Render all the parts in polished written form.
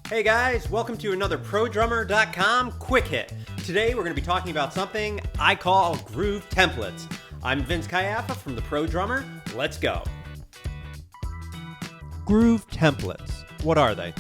Hey guys, welcome to another ProDrummer.com quick hit. Today we're going to be talking about something I call groove templates. I'm Vince Caiafa from the Pro Drummer. Let's go. Groove templates. What are they?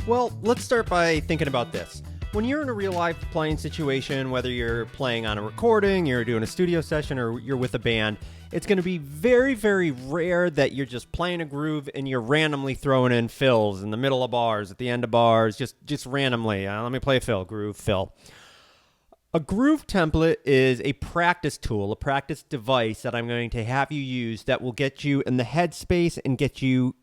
Well, let's start by thinking about this. When you're in a real life playing situation, whether you're playing on a recording, you're doing a studio session, or you're with a band, it's going to be very, very rare that you're just playing a groove and you're randomly throwing in fills in the middle of bars, at the end of bars, just randomly. Let me play a fill, groove, fill. A groove template is a practice tool, a practice device that I'm going to have you use that will get you in the headspace and get you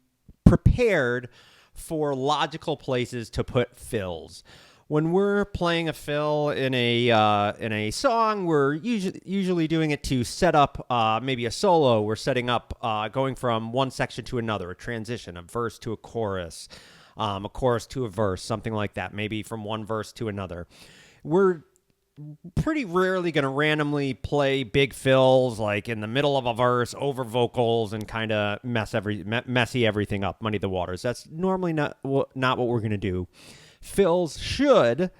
prepared for logical places to put fills. When we're playing a fill in a song, we're usually doing it to set up maybe a solo. We're setting up going from one section to another, a transition, a verse to a chorus to a verse, something like that, maybe from one verse to another. We're pretty rarely going to randomly play big fills like in the middle of a verse over vocals and kind of messy everything up, muddy the waters. That's normally not what we're going to do. Fills should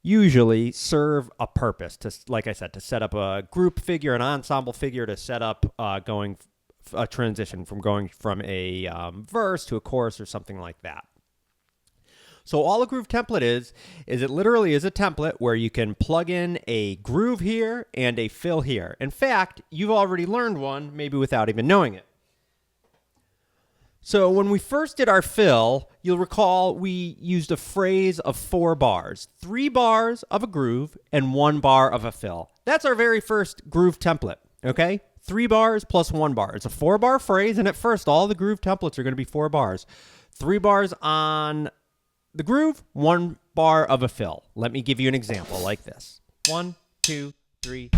usually serve a purpose to, like I said, to set up a group figure, an ensemble figure, to set up going a transition from going from a verse to a chorus or something like that. So all a groove template is it literally is a template where you can plug in a groove here and a fill here. In fact, you've already learned one, maybe without even knowing it. So when we first did our fill, you'll recall we used a phrase of 4 bars. 3 bars of a groove and 1 bar of a fill. That's our very first groove template, okay? 3 bars plus 1 bar. It's a 4-bar phrase, and at first, all the groove templates are going to be 4 bars. 3 bars on the groove, 1 bar of a fill. Let me give you an example like this. 1, 2, 3.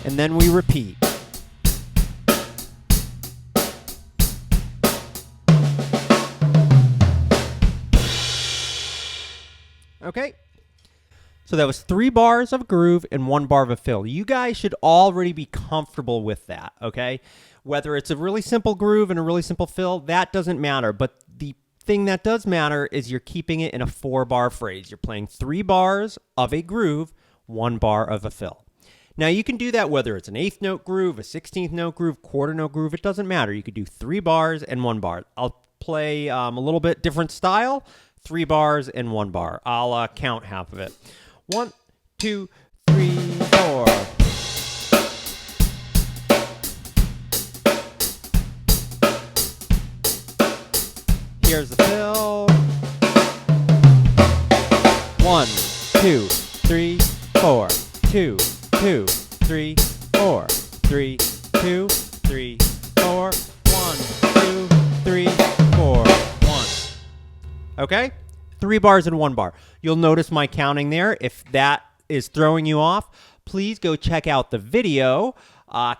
And then we repeat. Okay. So that was 3 bars of a groove and 1 bar of a fill. You guys should already be comfortable with that, okay? Whether it's a really simple groove and a really simple fill, that doesn't matter. But the thing that does matter is you're keeping it in a 4-bar phrase. You're playing 3 bars of a groove, 1 bar of a fill. Now, you can do that whether it's an 8th note groove, a 16th note groove, quarter note groove. It doesn't matter. You could do 3 bars and 1 bar. I'll play a little bit different style, 3 bars and 1 bar. I'll count half of it. 1, 2, 3, 4. Here's the fill. 1, 2, 3, 4. 2, 2, 3, 4. 3, 2, 3, 4. 1, 2, 3, 4. 1. Okay? 3 bars and 1 bar. You'll notice my counting there. If that is throwing you off, please go check out the video,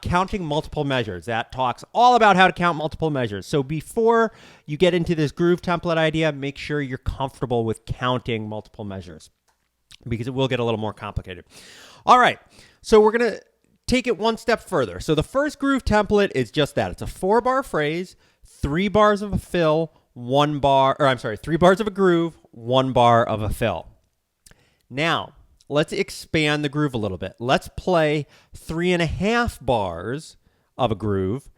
Counting Multiple Measures. That talks all about how to count multiple measures. So before you get into this groove template idea, make sure you're comfortable with counting multiple measures, because it will get a little more complicated. All right, so we're going to take it one step further. So the first groove template is just that. It's a 4-bar phrase, 3 bars of a fill, 3 bars of a groove, 1 bar of a fill. Now, let's expand the groove a little bit. Let's play 3.5 bars of a groove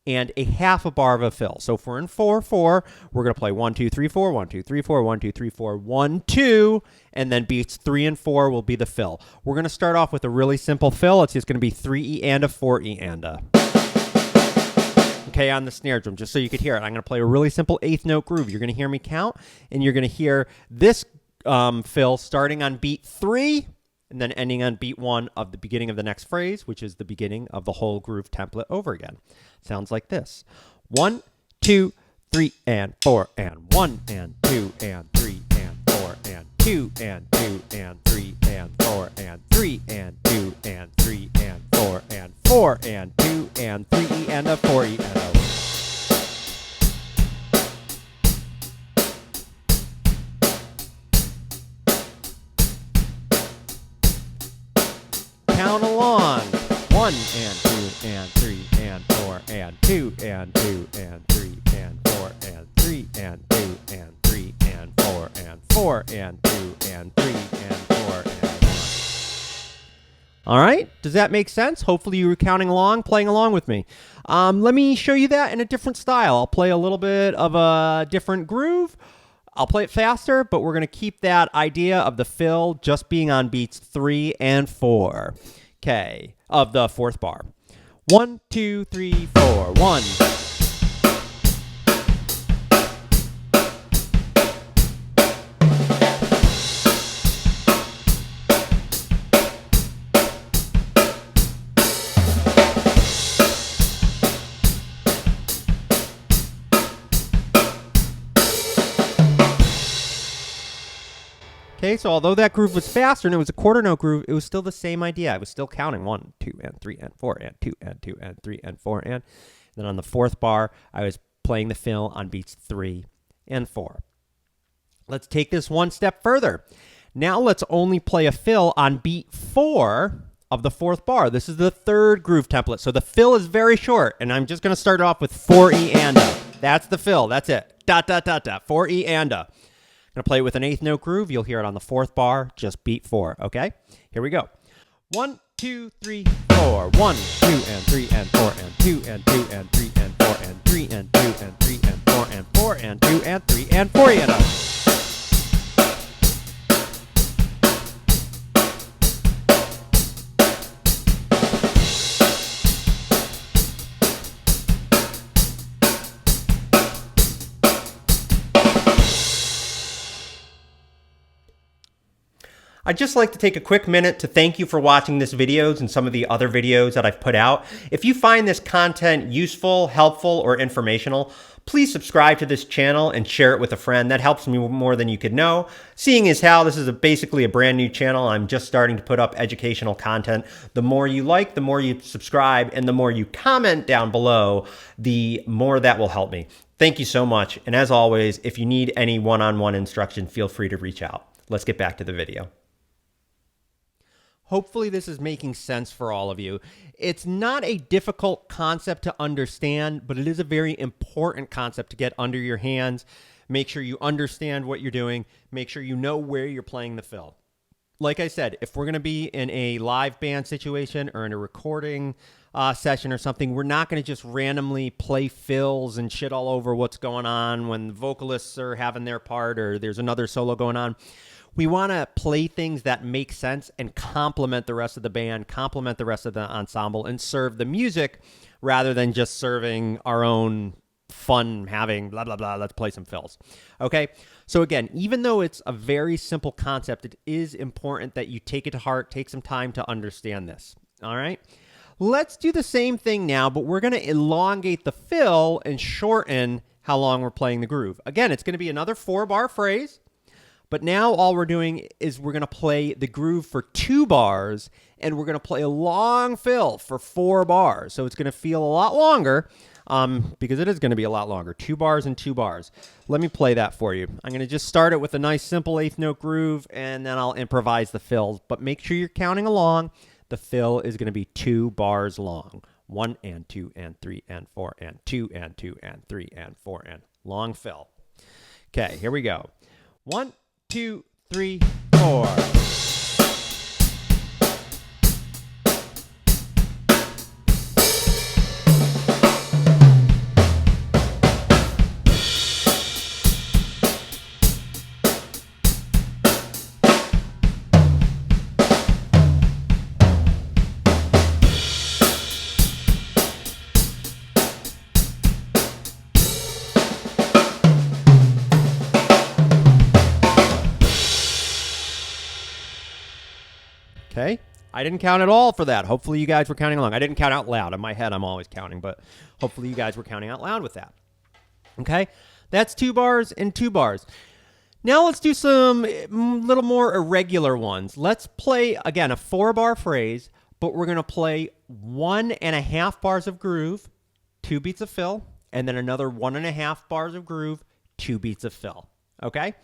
and a half a bar of a fill. So if we're in 4/4, we're going to play 1, 2, 3, 4, 1, 2, 3, 4, 1, 2, 3, 4, 1, 2, and then beats 3 and 4 will be the fill. We're going to start off with a really simple fill. It's just going to be 3 and a 4 and a. Okay, on the snare drum, just so you could hear it. I'm going to play a really simple 8th note groove. You're going to hear me count, and you're going to hear this fill starting on beat 3 and then ending on beat 1 of the beginning of the next phrase, which is the beginning of the whole groove template over again. Sounds like this. 1, 2, 3, and 4, and 1, and 2, and 3, and 4, and 2, and 2, and 3, and 4, and 3, and 2, and 3, and 4, and 4, and 2, and 3, and a 4, and a. and 2 and 3 and 4 and 2 and 2 and 3 and 4 and 3 and 2 and 3 and 4 and 4 and 2 and 3 and 4 and 1. All right, does that make sense? Hopefully you were counting along, playing along with me. Let me show you that in a different style. I'll play a little bit of a different groove. I'll play it faster, but we're going to keep that idea of the fill just being on beats 3 and 4. Okay, of the fourth bar. 1, 2, 3, 4. 1. Okay, so although that groove was faster and it was a quarter note groove, it was still the same idea. I was still counting 1, 2, and 3, and 4, and 2, and 2, and 3, and 4, and then on the fourth bar, I was playing the fill on beats 3 and 4. Let's take this one step further. Now let's only play a fill on beat 4 of the fourth bar. This is the third groove template, so the fill is very short, and I'm just going to start off with 4E and A. That's the fill. That's it. Dot, dot, dot, dot. 4E and A. I'm going to play it with an eighth note groove. You'll hear it on the fourth bar, just beat 4, okay? Here we go. 1, 2, 3, 4. 1, 2, and 3, and 4, and 2, and 2, and 3, and 4, and 3, and 2, and 3, and 4, and 4, and 2, and 3, and 4, and up. I'd just like to take a quick minute to thank you for watching this videos and some of the other videos that I've put out. If you find this content useful, helpful, or informational, please subscribe to this channel and share it with a friend. That helps me more than you could know. Seeing as how this is basically a brand new channel, I'm just starting to put up educational content. The more you like, the more you subscribe, and the more you comment down below, the more that will help me. Thank you so much. And as always, if you need any one-on-one instruction, feel free to reach out. Let's get back to the video. Hopefully this is making sense for all of you. It's not a difficult concept to understand, but it is a very important concept to get under your hands. Make sure you understand what you're doing. Make sure you know where you're playing the fill. Like I said, if we're going to be in a live band situation or in a recording session or something, we're not going to just randomly play fills and shit all over what's going on when the vocalists are having their part or there's another solo going on. We want to play things that make sense and complement the rest of the band, complement the rest of the ensemble, and serve the music rather than just serving our own fun, having blah, blah, blah, let's play some fills. Okay? So again, even though it's a very simple concept, it is important that you take it to heart, take some time to understand this. All right? Let's do the same thing now, but we're going to elongate the fill and shorten how long we're playing the groove. Again, it's going to be another 4-bar phrase. But now all we're doing is we're going to play the groove for 2 bars, and we're going to play a long fill for 4 bars. So it's going to feel a lot longer because it is going to be a lot longer. 2 bars and 2 bars. Let me play that for you. I'm going to just start it with a nice simple eighth note groove, and then I'll improvise the fills. But make sure you're counting along. The fill is going to be 2 bars long. 1 and 2 and 3 and 4 and 2 and 2 and 3 and 4 and long fill. Okay, here we go. 1, 2, 3, 4. Okay, I didn't count at all for that. Hopefully you guys were counting along. I didn't count out loud. In my head, I'm always counting, but hopefully you guys were counting out loud with that. Okay, that's 2 bars and 2 bars. Now let's do some little more irregular ones. Let's play, again, a 4-bar phrase, but we're going to play 1.5 bars of groove, 2 beats of fill, and then another 1.5 bars of groove, 2 beats of fill. Okay,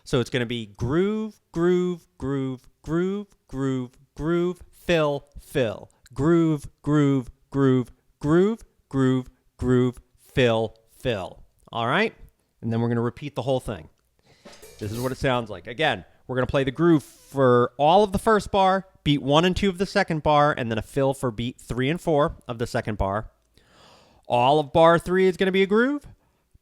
so it's going to be groove, groove, groove, groove, groove, groove, fill, fill, groove, groove, groove, groove, groove, groove, fill, fill. All right? And then we're going to repeat the whole thing. This is what it sounds like. Again, we're going to play the groove for all of the first bar, beat 1 and 2 of the second bar, and then a fill for beat 3 and 4 of the second bar. All of bar 3 is going to be a groove.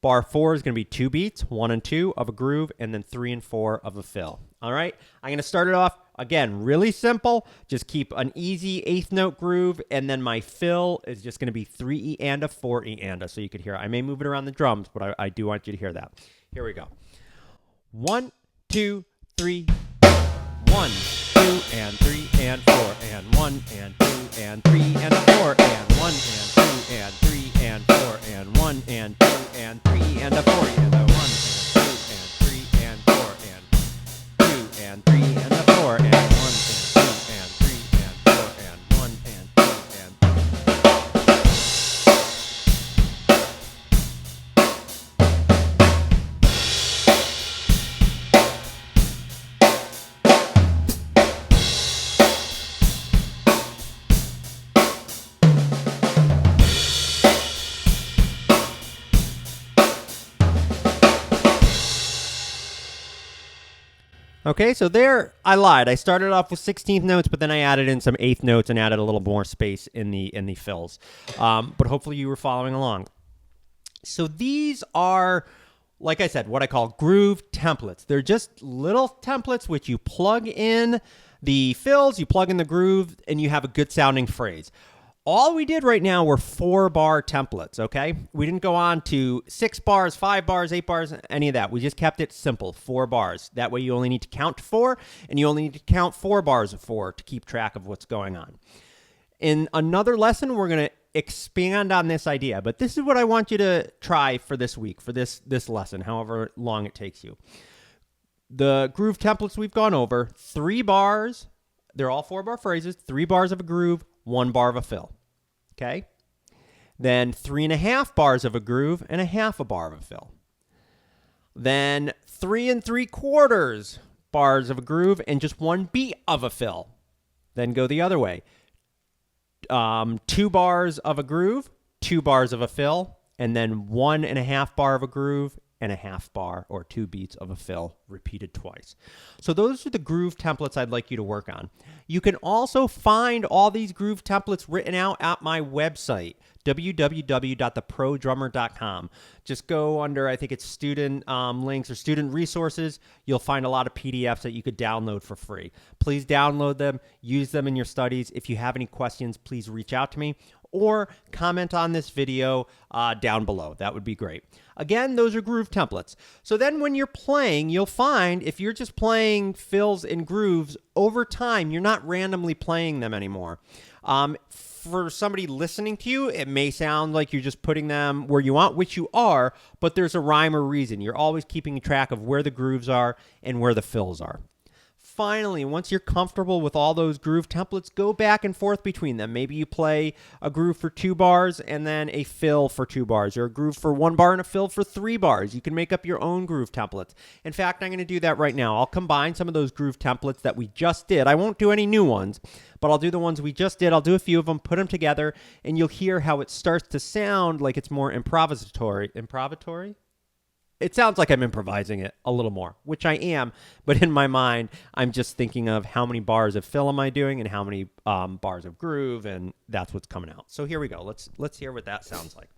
Bar 4 is going to be 2 beats, 1 and 2 of a groove, and then 3 and 4 of a fill. All right? I'm going to start it off, again, really simple. Just keep an easy 8th note groove, and then my fill is just going to be 3 E and a 4 E and a, so you could hear it. I may move it around the drums, but I do want you to hear that. Here we go. 1, 2, 3. 1, 2, and 3, and 4, and 1, and 2, and 3, and a 4, and 1, and 2, and 3, and 4, and 1, and 2, and 3, and a 4, and a 1, and 2, and 3, and 4, and 2, and 3, and a 4, and 1, and 2, and 3, and 4, and 1, and 2, and 3. Okay, so there, I lied. I started off with 16th notes, but then I added in some 8th notes and added a little more space in the fills. But hopefully you were following along. So these are, like I said, what I call groove templates. They're just little templates which you plug in the fills, you plug in the groove, and you have a good sounding phrase. All we did right now were 4-bar templates, okay? We didn't go on to 6 bars, 5 bars, 8 bars, any of that. We just kept it simple, 4 bars. That way you only need to count to 4, and you only need to count 4 bars of 4 to keep track of what's going on. In another lesson, we're going to expand on this idea, but this is what I want you to try for this week, for this lesson, however long it takes you. The groove templates we've gone over, 3 bars, they're all 4-bar phrases, 3 bars of a groove, 1 bar of a fill. Okay? Then 3.5 bars of a groove and a half a bar of a fill. Then 3 3/4 bars of a groove and just 1 beat of a fill. Then go the other way. 2 bars of a groove, 2 bars of a fill, and then 1.5 bar of a groove and a half bar or 2 beats of a fill repeated twice. So those are the groove templates I'd like you to work on. You can also find all these groove templates written out at my website, www.theprodrummer.com. Just go under, I think it's student links or student resources. You'll find a lot of PDFs that you could download for free. Please download them, use them in your studies. If you have any questions, please reach out to me or comment on this video down below. That would be great. Again, those are groove templates. So then when you're playing, you'll find if you're just playing fills and grooves, over time, you're not randomly playing them anymore. For somebody listening to you, it may sound like you're just putting them where you want, which you are, but there's a rhyme or reason. You're always keeping track of where the grooves are and where the fills are. Finally, once you're comfortable with all those groove templates, go back and forth between them. Maybe you play a groove for 2 bars and then a fill for 2 bars, or a groove for 1 bar and a fill for 3 bars. You can make up your own groove templates. In fact, I'm going to do that right now. I'll combine some of those groove templates that we just did. I won't do any new ones, but I'll do the ones we just did. I'll do a few of them, put them together, and you'll hear how it starts to sound like it's more improvisatory. Improvisatory? It sounds like I'm improvising it a little more, which I am, but in my mind, I'm just thinking of how many bars of fill am I doing and how many bars of groove, and that's what's coming out. So here we go. Let's hear what that sounds like.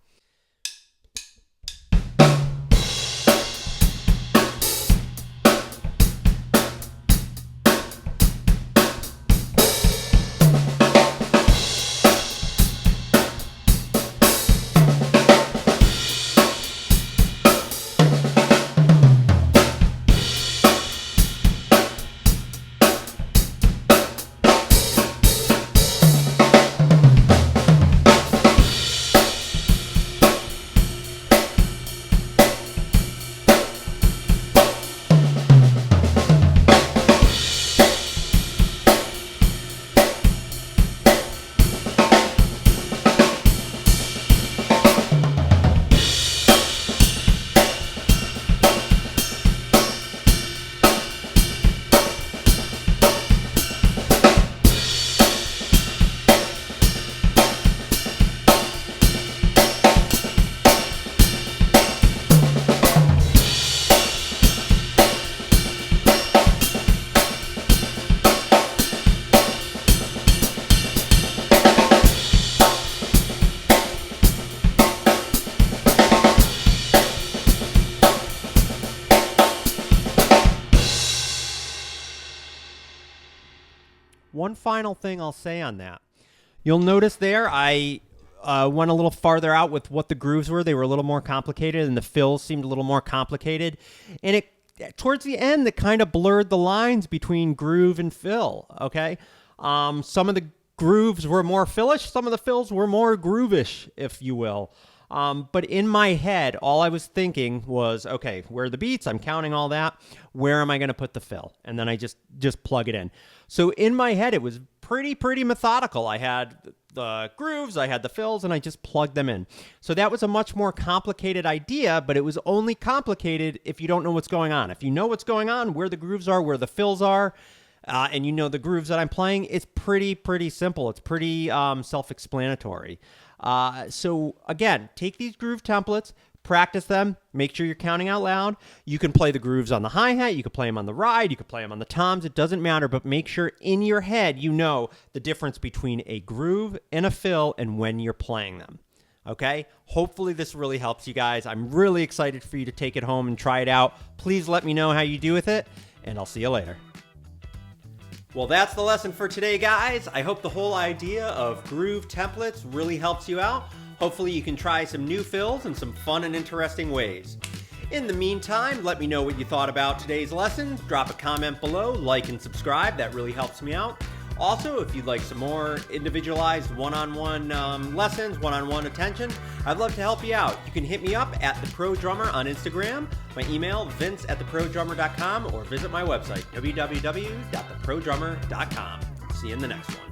one final thing I'll say on that. You'll notice there I went a little farther out with what the grooves were. They were a little more complicated, and the fills seemed a little more complicated. And towards the end, it kind of blurred the lines between groove and fill, okay? Some of the grooves were more fillish. Some of the fills were more groovish, if you will. But in my head, all I was thinking was, okay, where are the beats? I'm counting all that. Where am I going to put the fill? And then I just plug it in. So in my head, it was pretty methodical. I had the grooves, I had the fills, and I just plugged them in. So that was a much more complicated idea, but it was only complicated if you don't know what's going on. If you know what's going on, where the grooves are, where the fills are, and you know the grooves that I'm playing, it's pretty simple. It's pretty self-explanatory. So again, take these groove templates, practice them, make sure you're counting out loud. You can play the grooves on the hi-hat, you can play them on the ride, you can play them on the toms, it doesn't matter, but make sure in your head you know the difference between a groove and a fill and when you're playing them. Okay? Hopefully this really helps you guys. I'm really excited for you to take it home and try it out. Please let me know how you do with it, and I'll see you later. Well, that's the lesson for today, guys. I hope the whole idea of groove templates really helps you out. Hopefully you can try some new fills in some fun and interesting ways. In the meantime, let me know what you thought about today's lesson. Drop a comment below, like and subscribe. That really helps me out. Also, if you'd like some more individualized one-on-one lessons, one-on-one attention, I'd love to help you out. You can hit me up at The Pro Drummer on Instagram, my email, vince@theprodrummer.com, or visit my website, www.theprodrummer.com. See you in the next one.